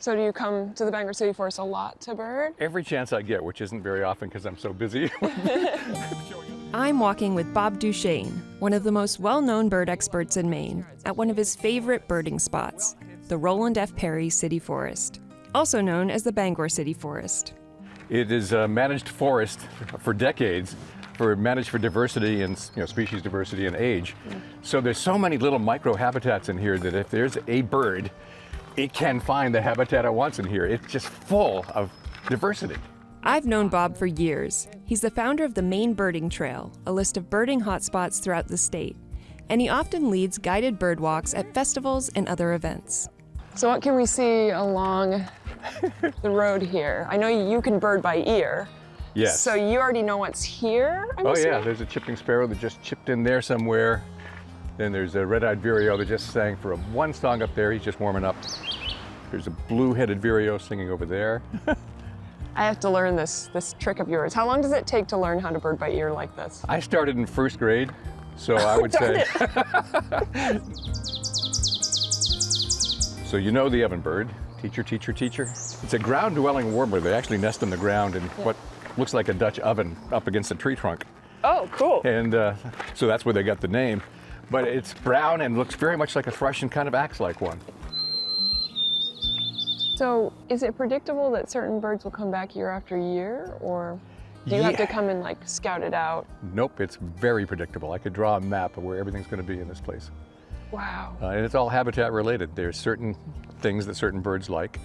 So do you come to the Bangor City Forest a lot to bird? Every chance I get, which isn't very often because I'm so busy. I'm walking with Bob Duchesne, one of the most well-known bird experts in Maine, at one of his favorite birding spots, the Roland F. Perry City Forest, also known as the Bangor City Forest. It is a managed forest for decades, managed for diversity and species diversity and age. So there's so many little micro habitats in here that if there's a bird, it can find the habitat it wants in here. It's just full of diversity. I've known Bob for years. He's the founder of the Maine Birding Trail, a list of birding hotspots throughout the state. And he often leads guided bird walks at festivals and other events. So what can we see along the road here? I know you can bird by ear. Yes. So you already know what's here, I'm assuming? Yeah, there's a chipping sparrow that just chipped in there somewhere. Then there's a red-eyed vireo that just sang for one song up there. He's just warming up. There's a blue-headed vireo singing over there. I have to learn this trick of yours. How long does it take to learn how to bird by ear like this? I started in first grade, so I would say. So you know the ovenbird, teacher, teacher, teacher. It's a ground-dwelling warbler. They actually nest in the ground in what looks like a Dutch oven up against a tree trunk. Oh, cool. And so that's where they got the name. But it's brown and looks very much like a thrush and kind of acts like one. So is it predictable that certain birds will come back year after year, or do you have to come and scout it out? Nope, it's very predictable. I could draw a map of where everything's going to be in this place. Wow. And it's all habitat related. There's certain things that certain birds like.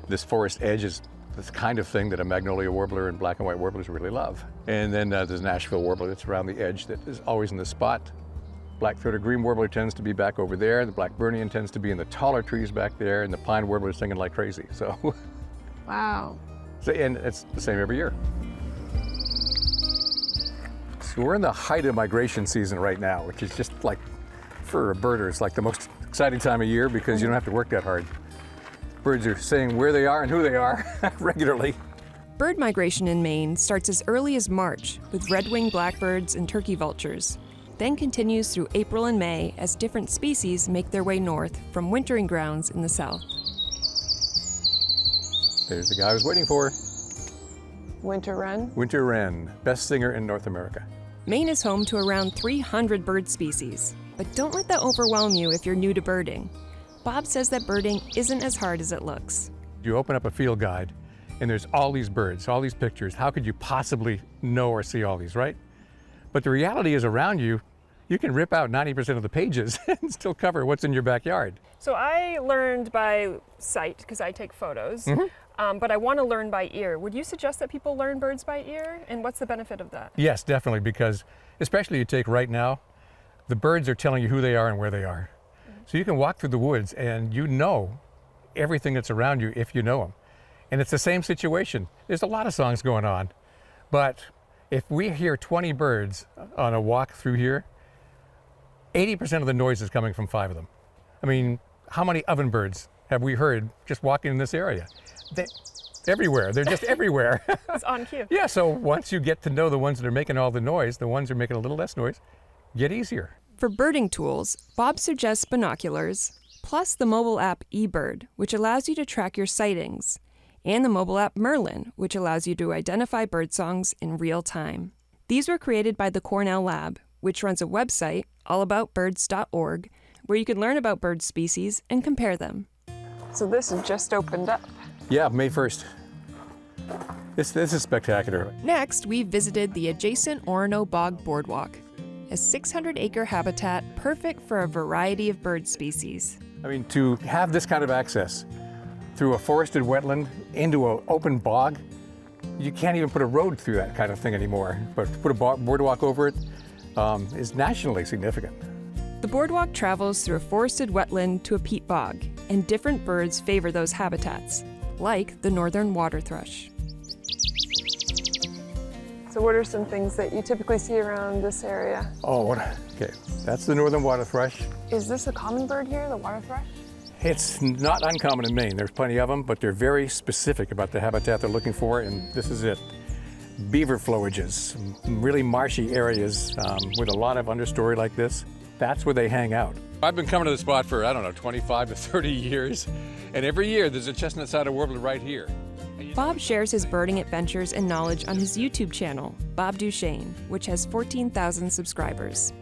This forest edge is this kind of thing that a magnolia warbler and black and white warblers really love. And then there's an Nashville warbler that's around the edge that is always in the spot. Black-throated green warbler tends to be back over there. The Blackburnian tends to be in the taller trees back there, and the pine warbler is singing like crazy. So, wow. And it's the same every year. So we're in the height of migration season right now, which is just like, for a birder, it's like the most exciting time of year because you don't have to work that hard. Birds are saying where they are and who they are regularly. Bird migration in Maine starts as early as March with red-winged blackbirds and turkey vultures, then continues through April and May as different species make their way north from wintering grounds in the south. There's the guy I was waiting for. Winter wren? Winter wren, best singer in North America. Maine is home to around 300 bird species, but don't let that overwhelm you if you're new to birding. Bob says that birding isn't as hard as it looks. You open up a field guide and there's all these birds, all these pictures. How could you possibly know or see all these, right? But the reality is around you, you can rip out 90% of the pages and still cover what's in your backyard. So I learned by sight because I take photos, but I want to learn by ear. Would you suggest that people learn birds by ear, and what's the benefit of that? Yes, definitely, because especially you take right now, the birds are telling you who they are and where they are. So you can walk through the woods and you know everything that's around you if you know them. And it's the same situation. There's a lot of songs going on, but if we hear 20 birds on a walk through here, 80% of the noise is coming from 5 of them. I mean, how many ovenbirds have we heard just walking in this area? They're everywhere. They're just everywhere. It's on cue. Yeah, so once you get to know the ones that are making all the noise, the ones that are making a little less noise, get easier. For birding tools, Bob suggests binoculars, plus the mobile app eBird, which allows you to track your sightings, and the mobile app Merlin, which allows you to identify bird songs in real time. These were created by the Cornell Lab, which runs a website, allaboutbirds.org, where you can learn about bird species and compare them. So this has just opened up. Yeah, May 1st. This is spectacular. Next, we visited the adjacent Orono Bog Boardwalk, a 600-acre habitat perfect for a variety of bird species. I mean, to have this kind of access through a forested wetland into an open bog, you can't even put a road through that kind of thing anymore. But to put a boardwalk over it is nationally significant. The boardwalk travels through a forested wetland to a peat bog, and different birds favor those habitats, like the northern water thrush. So what are some things that you typically see around this area? Okay, that's the northern water thrush. Is this a common bird here, the water thrush? It's not uncommon in Maine. There's plenty of them, but they're very specific about the habitat they're looking for, and this is it. Beaver flowages, really marshy areas with a lot of understory like this. that's where they hang out. I've been coming to the spot for, I don't know, 25 to 30 years. And every year there's a chestnut-sided warbler right here. Bob shares his birding adventures and knowledge on his YouTube channel, Bob Duchesne, which has 14,000 subscribers.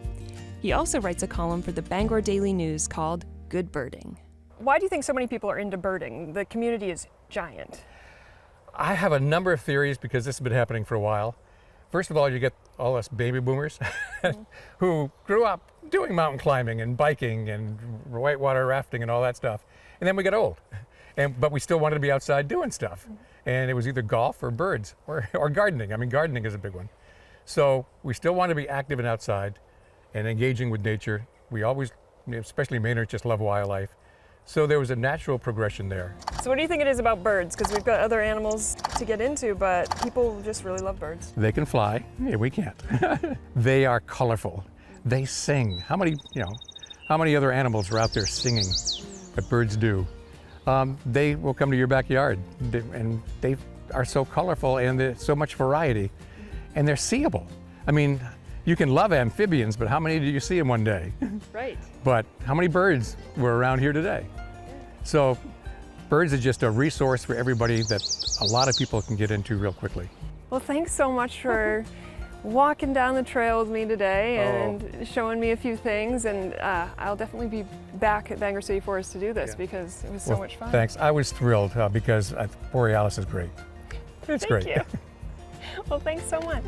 He also writes a column for the Bangor Daily News called Good Birding. Why do you think so many people are into birding? The community is giant. I have a number of theories because this has been happening for a while. First of all, you get all us baby boomers who grew up doing mountain climbing and biking and whitewater rafting and all that stuff. And then we get old, but we still wanted to be outside doing stuff. And it was either golf or birds or gardening. I mean, gardening is a big one. So we still want to be active and outside and engaging with nature. We always, especially Mainers, just love wildlife. So there was a natural progression there. So what do you think it is about birds? Because we've got other animals to get into, but people just really love birds. They can fly. Yeah, we can't. They are colorful. They sing. How many other animals are out there singing? But birds do. They will come to your backyard, and they are so colorful, and there's so much variety, and they're seeable. I mean, you can love amphibians, but how many do you see in one day? Right. But how many birds were around here today? So birds are just a resource for everybody that a lot of people can get into real quickly. Well, thanks so much for walking down the trail with me today and showing me a few things. And I'll definitely be back at Bangor City Forest to do this because it was so much fun. Thanks. I was thrilled because Borealis is great. It's great. Thank you. Well, thanks so much.